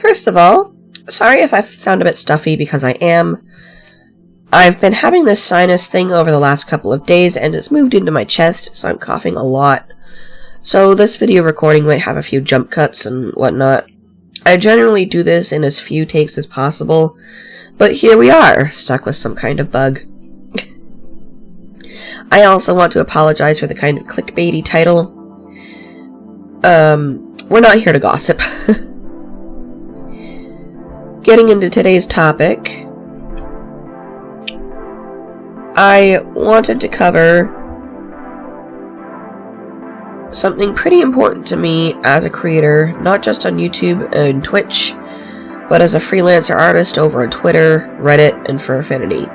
First of all, sorry if I sound a bit stuffy because I am. I've been having this sinus thing over the last couple of days and it's moved into my chest, so I'm coughing a lot. So this video recording might have a few jump cuts and whatnot. I generally do this in as few takes as possible, but here we are, stuck with some kind of bug. I also want to apologize for the kind of clickbaity title. We're not here to gossip. Getting into today's topic, I wanted to cover something pretty important to me as a creator, not just on YouTube and Twitch, but as a freelancer artist over on Twitter, Reddit, and for Affinity.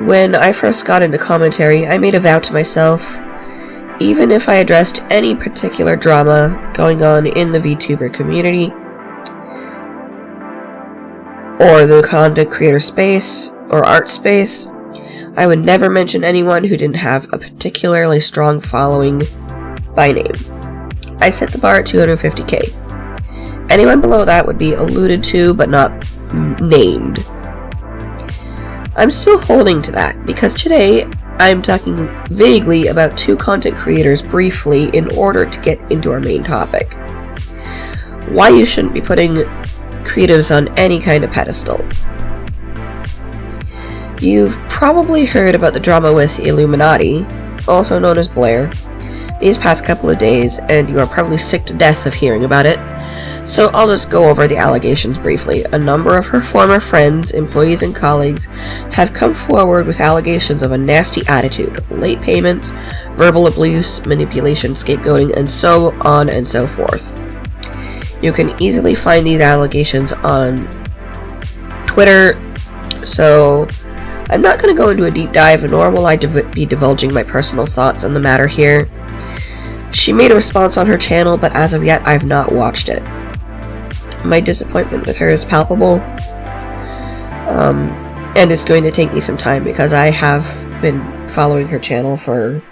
When I first got into commentary, I made a vow to myself, even if I addressed any particular drama going on in the VTuber community, or the content creator space, or art space, I would never mention anyone who didn't have a particularly strong following by name. I set the bar at 250k. Anyone below that would be alluded to, but not named. I'm still holding to that, because today I'm talking vaguely about two content creators briefly in order to get into our main topic. Why you shouldn't be putting creatives on any kind of pedestal. You've probably heard about the drama with Illuminati, also known as Blair, these past couple of days, and you are probably sick to death of hearing about it, so I'll just go over the allegations briefly. A number of her former friends, employees, and colleagues have come forward with allegations of a nasty attitude, late payments, verbal abuse, manipulation, scapegoating, and so on and so forth. You can easily find these allegations on Twitter, so I'm not going to go into a deep dive, nor will I be divulging my personal thoughts on the matter here. She made a response on her channel, but as of yet, I've not watched it. My disappointment with her is palpable, and it's going to take me some time because I have been following her channel for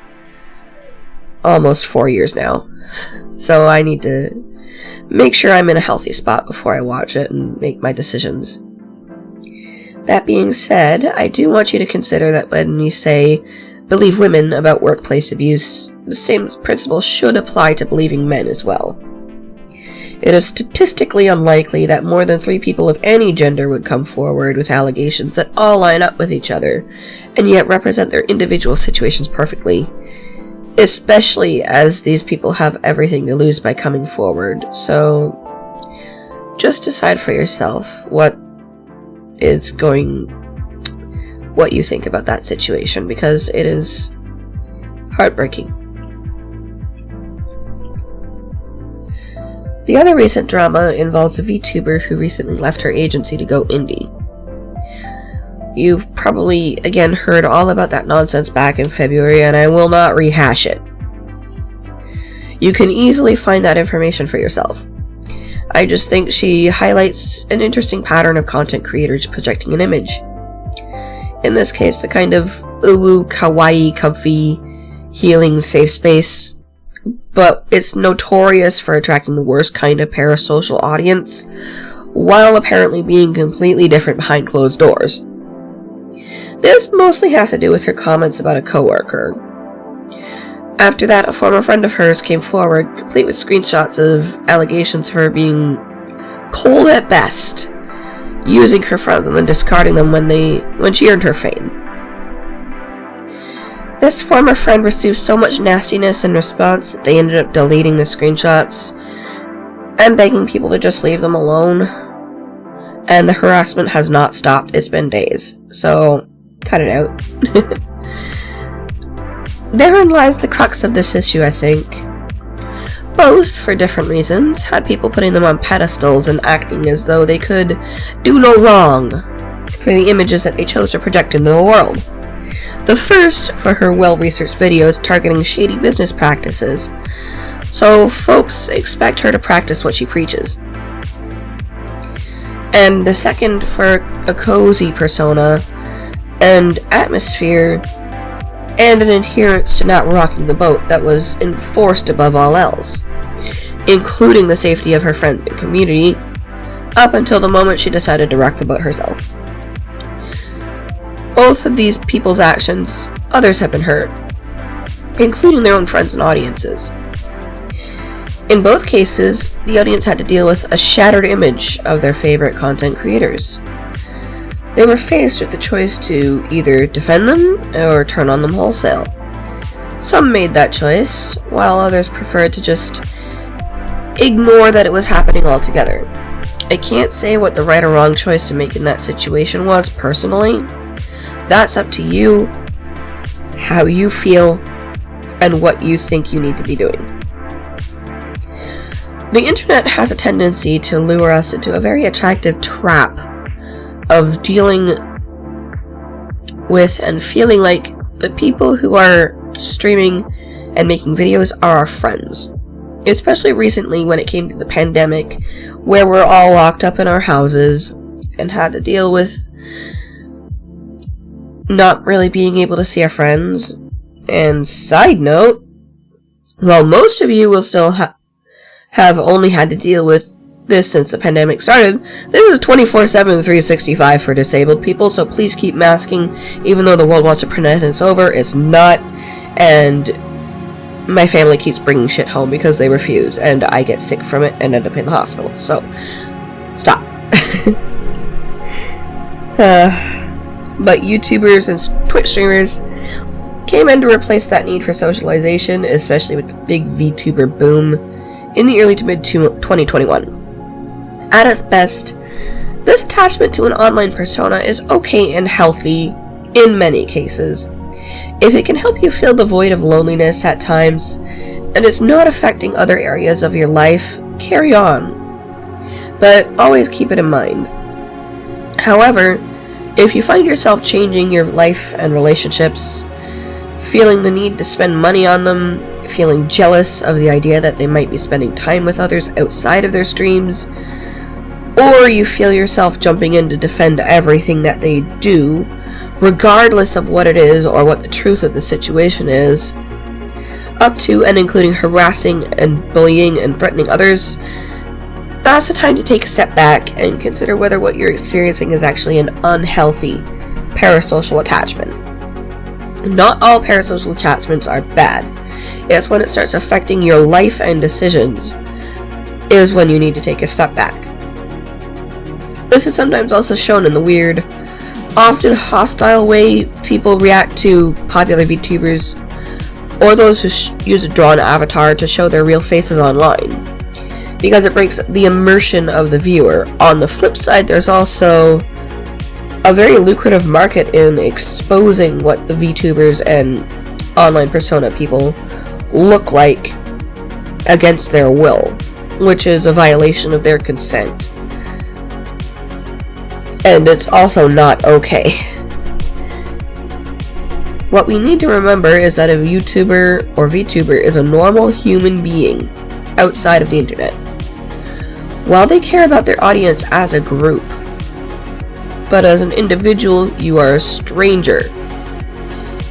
almost 4 years now. So I need to make sure I'm in a healthy spot before I watch it and make my decisions. That being said, I do want you to consider that when you say believe women about workplace abuse, the same principle should apply to believing men as well. It is statistically unlikely that more than 3 people of any gender would come forward with allegations that all line up with each other, and yet represent their individual situations perfectly, especially as these people have everything to lose by coming forward. So, just decide for yourself what you think about that situation, because it is heartbreaking. The other recent drama involves a VTuber who recently left her agency to go indie. You've probably, again, heard all about that nonsense back in February, and I will not rehash it. You can easily find that information for yourself. I just think she highlights an interesting pattern of content creators projecting an image. In this case, the kind of uwu, kawaii, comfy, healing, safe space, but it's notorious for attracting the worst kind of parasocial audience, while apparently being completely different behind closed doors. This mostly has to do with her comments about a coworker. After that, a former friend of hers came forward, complete with screenshots of allegations of her being cold at best, using her friends and then discarding them when she earned her fame. This former friend received so much nastiness in response that they ended up deleting the screenshots and begging people to just leave them alone. And the harassment has not stopped. It's been days, so cut it out. Therein lies the crux of this issue, I think. Both, for different reasons, had people putting them on pedestals and acting as though they could do no wrong for the images that they chose to project into the world. The first for her well-researched videos targeting shady business practices, so folks expect her to practice what she preaches. And the second for a cozy persona and atmosphere and an adherence to not rocking the boat that was enforced above all else. including the safety of her friends and community, up until the moment she decided to wreck the boat herself. Both of these people's actions, others have been hurt, including their own friends and audiences. In both cases, the audience had to deal with a shattered image of their favorite content creators. They were faced with the choice to either defend them or turn on them wholesale. Some made that choice, while others preferred to just ignore that it was happening altogether. I can't say what the right or wrong choice to make in that situation was, personally. That's up to you, how you feel, and what you think you need to be doing. The internet has a tendency to lure us into a very attractive trap of dealing with and feeling like the people who are streaming and making videos are our friends. Especially recently when it came to the pandemic, where we're all locked up in our houses and had to deal with not really being able to see our friends. And side note, while most of you will still have only had to deal with this since the pandemic started, this is 24/7, 365 for disabled people, so please keep masking, even though the world wants to pretend it's over. It's not, and my family keeps bringing shit home because they refuse, and I get sick from it and end up in the hospital, so stop. But YouTubers and Twitch streamers came in to replace that need for socialization, especially with the big VTuber boom in the early to mid 2021. At its best, this attachment to an online persona is okay and healthy in many cases, if it can help you fill the void of loneliness at times, and it's not affecting other areas of your life, carry on. But always keep it in mind. However, if you find yourself changing your life and relationships, feeling the need to spend money on them, feeling jealous of the idea that they might be spending time with others outside of their streams, or you feel yourself jumping in to defend everything that they do, regardless of what it is or what the truth of the situation is, up to and including harassing and bullying and threatening others, that's the time to take a step back and consider whether what you're experiencing is actually an unhealthy parasocial attachment. Not all parasocial attachments are bad. It's when it starts affecting your life and decisions is when you need to take a step back. This is sometimes also shown in the weird, often hostile way people react to popular VTubers or those who use a drawn avatar to show their real faces online, because it breaks the immersion of the viewer. On the flip side, there's also a very lucrative market in exposing what the VTubers and online persona people look like against their will, which is a violation of their consent. And it's also not okay. What we need to remember is that a YouTuber or VTuber is a normal human being outside of the internet. While they care about their audience as a group, but as an individual, you are a stranger.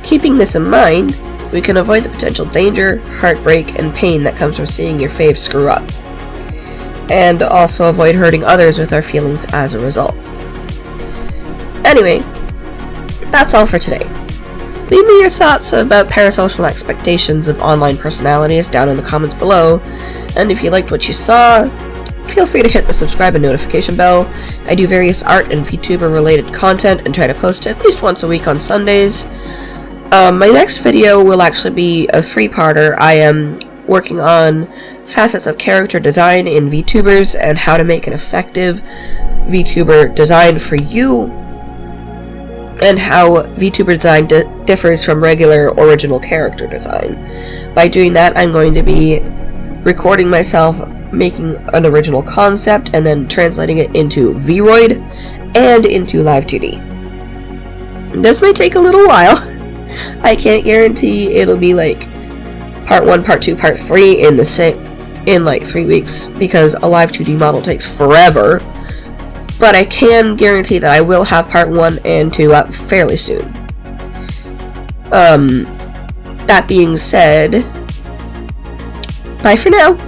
Keeping this in mind, we can avoid the potential danger, heartbreak, and pain that comes from seeing your fave screw up, and also avoid hurting others with our feelings as a result. Anyway, that's all for today. Leave me your thoughts about parasocial expectations of online personalities down in the comments below, and if you liked what you saw, feel free to hit the subscribe and notification bell. I do various art and VTuber related content and try to post at least once a week on Sundays. My next video will actually be a 3-parter. I am working on facets of character design in VTubers and how to make an effective VTuber design for you, and how VTuber design differs from regular original character design. By doing that, I'm going to be recording myself making an original concept and then translating it into VRoid and into Live 2D. This may take a little while. I can't guarantee it'll be like part 1, part 2, part 3 in like 3 weeks, because a Live 2D model takes forever. But I can guarantee that I will have part 1 and 2 up fairly soon. That being said, bye for now.